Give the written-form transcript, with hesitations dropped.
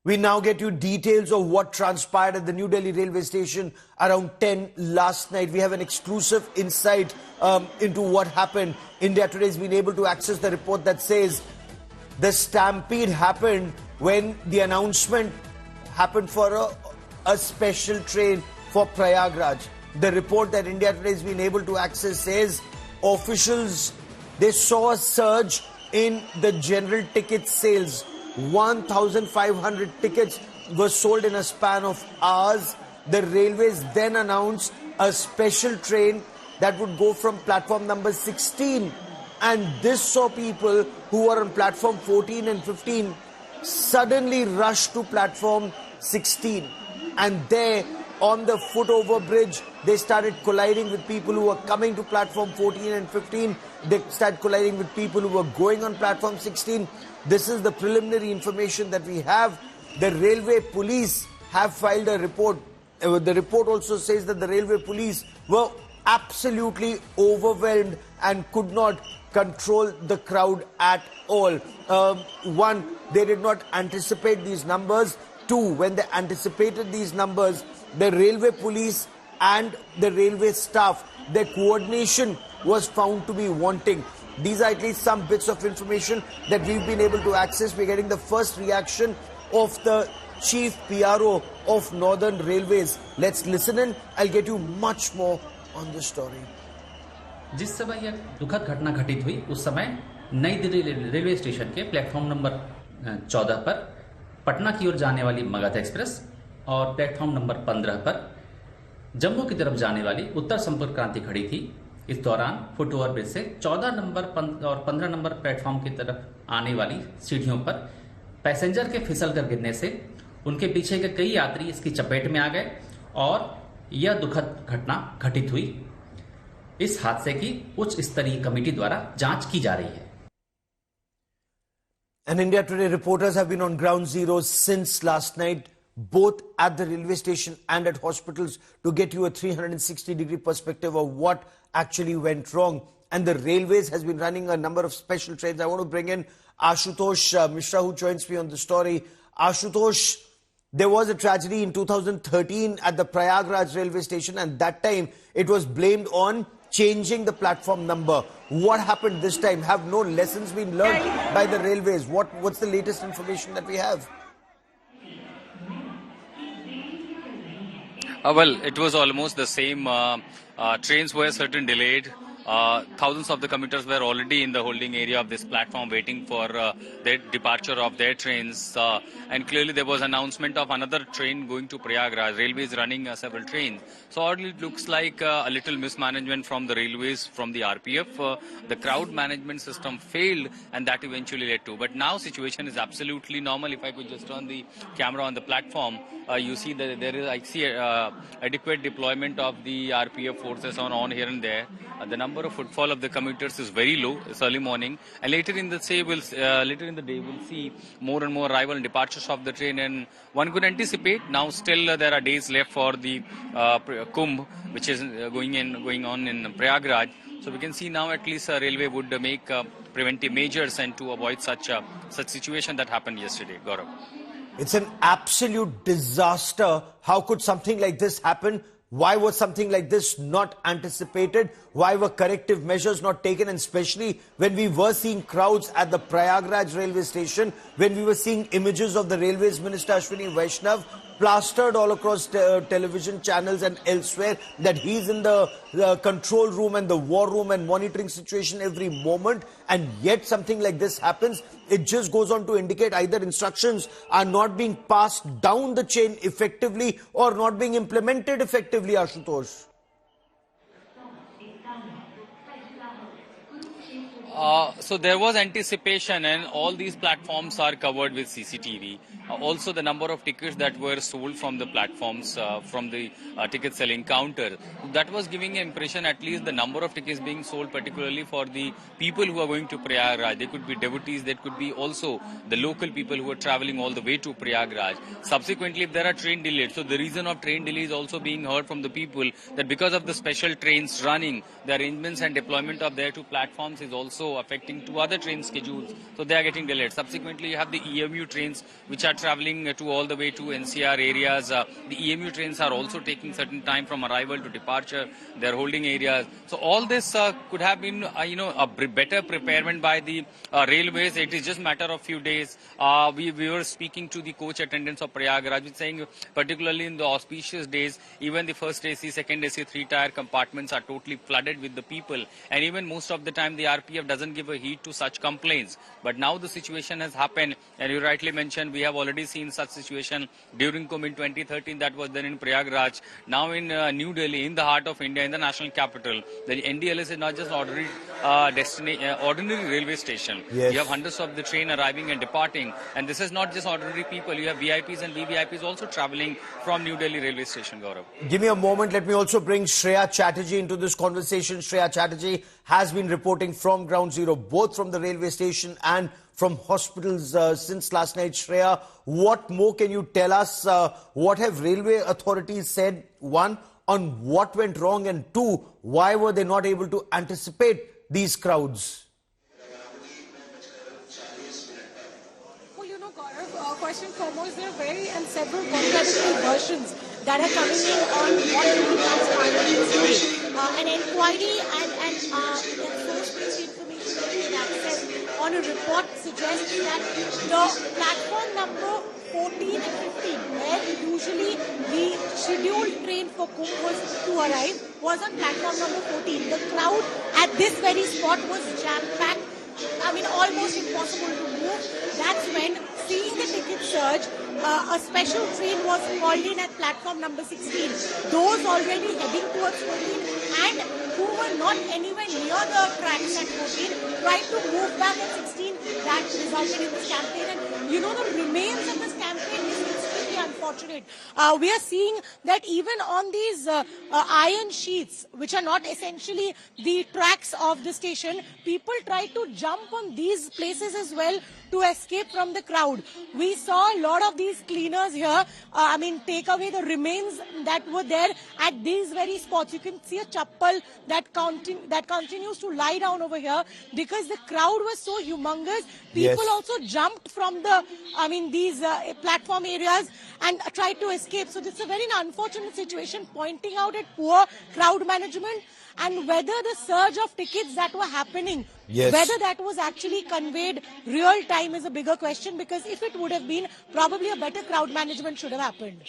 We now get you details of what transpired at the New Delhi railway station around 10 last night. We have an exclusive insight into what happened. India Today has been able to access the report that says the stampede happened when the announcement happened for a special train for Prayagraj. The report that India Today has been able to access says officials, they saw a surge in the general ticket sales. 1,500 tickets were sold in a span of hours. The railways then announced a special train that would go from platform number 16. And this saw people who were on platform 14 and 15 suddenly rush to platform 16. And there, on the footover bridge, they started colliding with people who were coming to platform 14 and 15. They started colliding with people who were going on platform 16. This is the preliminary information that we have. The railway police have filed a report. The report also says that the railway police were absolutely overwhelmed and could not control the crowd at all. One, they did not anticipate these numbers. Two, when they anticipated these numbers, the railway police and the railway staff, their coordination was found to be wanting. These are at least some bits of information that we've been able to access. We're getting the first reaction of the chief PRO of Northern Railways. Let's listen in. I'll get you much more on this story. जिस समय यह दुखद घटना घटित हुई उस समय नई दिल्ली रेलवे स्टेशन के प्लेटफॉर्म नंबर 14 पर पटना की ओर जाने वाली मगध एक्सप्रेस और प्लेटफॉर्म नंबर 15 पर जम्मू की तरफ जाने वाली उत्तर संपर्क क्रांति खड़ी थी। इस दौरान फुटओवर ब्रिज से 14 नंबर और 15 नंबर प्लेटफॉर्म की तरफ आने वाली सीढ़ियों पर पैसेंजर के फिसल कर गिरने से उनके पीछे के कई यात्री इसकी चपेट में आ गए और यह दुखद घटना घटित हुई। इस हादसे की उच्च स्तरीय कमेटी द्वारा जांच की जा रही है। And India Today reporters have been on ground zero since last night, both at the railway station and at hospitals, to get you a 360-degree perspective of what actually went wrong. And the railways has been running a number of special trains. I want to bring in Ashutosh Mishra, who joins me on the story. Ashutosh, there was a tragedy in 2013 at the Prayagraj railway station, and that time it was blamed on changing the platform number. What happened this time? Have no lessons been learned by the railways? What's the latest information that we have? Well, it was almost the same. Trains were certain delayed. Thousands of the commuters were already in the holding area of this platform waiting for their departure of their trains. And clearly there was announcement of another train going to Prayagraj. Railways running several trains. So it looks like a little mismanagement from the railways, from the RPF. The crowd management system failed and that eventually led to. But now situation is absolutely normal. If I could just turn the camera on the platform, you see that there is, I see adequate deployment of the RPF forces on here and there. The number of footfall of the commuters is very low. It's early morning, and later in the day we'll see more and more arrival and departures of the train. And one could anticipate now. Still, there are days left for the Kumbh, which is going on in Prayagraj. So we can see now at least railway would make preventive measures and to avoid such situation that happened yesterday. Gaurav. It's an absolute disaster. How could something like this happen? Why was something like this not anticipated? Why were corrective measures not taken? And especially when we were seeing crowds at the Prayagraj railway station, when we were seeing images of the Railways Minister Ashwini Vaishnav plastered all across television channels and elsewhere that he's in the control room and the war room and monitoring situation every moment, and yet something like this happens. It just goes on to indicate either instructions are not being passed down the chain effectively or not being implemented effectively, Ashutosh. So there was anticipation, and all these platforms are covered with CCTV. Also, the number of tickets that were sold from the platforms, from the ticket selling counter, that was giving an impression, at least the number of tickets being sold, particularly for the people who are going to Prayagraj. They could be devotees, there could be also the local people who are traveling all the way to Prayagraj. Subsequently, if there are train delays, so the reason of train delay is also being heard from the people that because of the special trains running, the arrangements and deployment of their two platforms is also also affecting two other train schedules, so they are getting delayed. Subsequently, you have the EMU trains which are traveling to all the way to NCR areas. The EMU trains are also taking certain time from arrival to departure. They are holding areas. So all this could have been, a better preparement by the railways. It is just a matter of few days. We were speaking to the coach attendants of Prayagraj, saying particularly in the auspicious days, even the first AC, second AC, three-tier compartments are totally flooded with the people. And even most of the time, the RPF doesn't give a heed to such complaints. But now the situation has happened, and you rightly mentioned, we have already seen such situation during Kumbh in 2013, that was then in Prayagraj. Now in New Delhi, in the heart of India, in the national capital, the NDLS is not just ordinary railway station. Yes. You have hundreds of the train arriving and departing, and this is not just ordinary people. You have VIPs and VVIPs also traveling from New Delhi railway station, Gaurav. Give me a moment. Let me also bring Shreya Chatterjee into this conversation. Shreya Chatterjee has been reporting from Ground Zero, both from the railway station and from hospitals since last night. Shreya, what more can you tell us? What have railway authorities said, one, on what went wrong, and two, why were they not able to anticipate these crowds? Well, Gaurav, first and foremost, there are several contradictory versions that are coming in on what really transpired. An inquiry and source-based information that we had access on a report suggests that the platform number 14 and 15, where usually the scheduled train for Kumbh was to arrive, was on platform number 14. The crowd at this very spot was jam-packed. Almost impossible to move. That's when, seeing the ticket surge, a special train was called in at platform number 16. Those already heading towards 14 and who were not anywhere near the tracks at 14 tried to move back at 16. That resulted in the stampede. And the remains of the stampede is extremely unfortunate. We are seeing that even on these iron sheets, which are not essentially the tracks of the station, people try to jump on these places as well to escape from the crowd. We saw a lot of these cleaners here, take away the remains that were there at these very spots. You can see a chappal that continues to lie down over here because the crowd was so humongous. People also jumped from the, these platform areas and tried to escape. So this is a very unfortunate situation, pointing out at poor crowd management and whether the surge of tickets that were happening, whether that was actually conveyed real time is a bigger question, because if it would have been, probably a better crowd management should have happened.